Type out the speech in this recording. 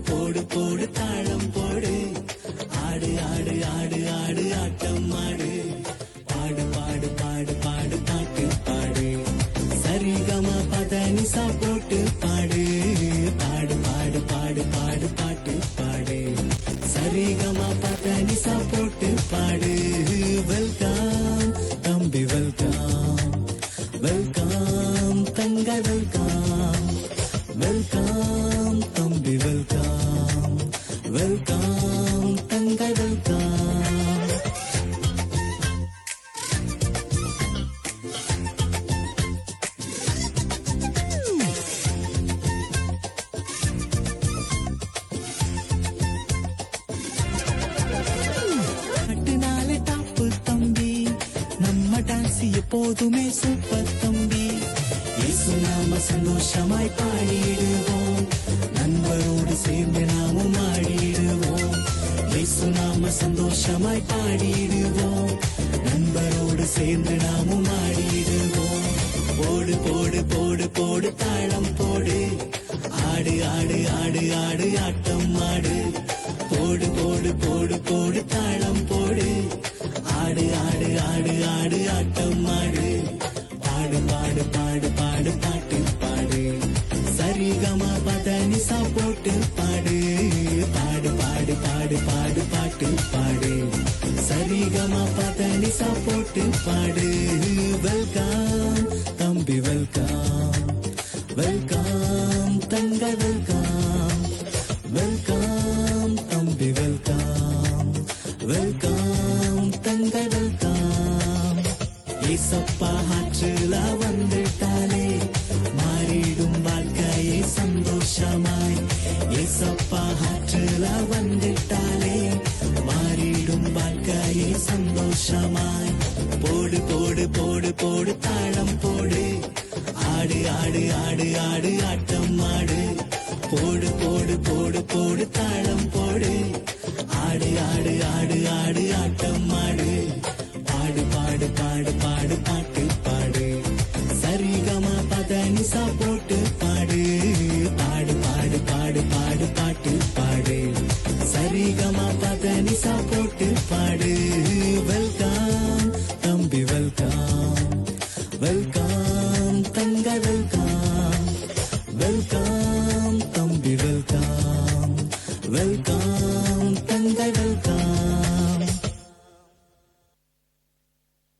போடு போடு தாளம் போடு ஆடு ஆடு ஆடு ஆடு ஆட்டம் ஆடு பாடு பாடு பாடு பாடு பாட்டு பாடு சரிகமா பதனிசா போட்டு பாடு பாடு பாடு பாடு பாடு பாட்டு பாடு சரிகமா பதனிசா போட்டு பாடு வெல்கம் தம்பி வெல்கம் வெல்கம் தங்க வெல்கம் வெல்கம் தம்பி வெல்கம் வெல்கம் தங்க வெல்கம் எப்போதுமே சூப்பர் தம்பி இயேசு நாம சந்தோஷமாய் பாடிடுவோம் நண்பரோடு சேர்ந்து நாமும் ஆடிடுவோம் இயேசு நாம சந்தோஷமாய் பாடிடுவோம் நண்பரோடு சேர்ந்து நாமும் ஆடிடுவோம் போடு போடு போடு போடு தாளம் போடு ஆடு ஆடு ஆடு ஆடு ஆட்டம் ஆடு போடு போடு போடு போடு தாளம் போடு ஆடு ஆடு ஆடு ஆடு ஆட்டம் ஆடு பாடு பாடு பாடு பாடு பாட்டு பாடு சரிகமா பதனிசா போட்டு பாடு பாடு பாடு பாடு பாடு பாட்டு பாடு சரிகமா பதனிசா போட்டு பாடு வெல்கம் தம்பி வெல்கம் வெல்கம் தங்க வெல்கம் வெல்கம் தம்பி வெல்கம் வெல்கம் தங்க வெல்கம் ஏசப்பா ஆற்றுல வந்துட்டாலே மாறிடும் வாழ்க்கையே சந்தோஷமாய் ஏசப்பா ஆற்றுல வந்துட்டாலே மாறிடும் வாழ்க்கையே சந்தோஷமாய் போடு போடு போடு போடு தாளம் போடு ஆடு ஆடு ஆடு ஆடு ஆட்டம் ஆடு போடு போடு போடு போடு தாளம் போடு ஆடு ஆடு ஆடு ஆடு ஆட்டம் ஆடு பாடு பாடு பாடு பாடு பாட்டு பாடு சரிகமா பதனிசா போட்டு பாடு பாடு பாடு பாடு பாடு பாட்டு பாடு சரிகமா பதனிசா போட்டு பாடு வெல்கம் தம்பி வெல்கம் வெல்கம் தங்க வெல்கம் வெல்கம் தம்பி வெல்கம் வெல்கம்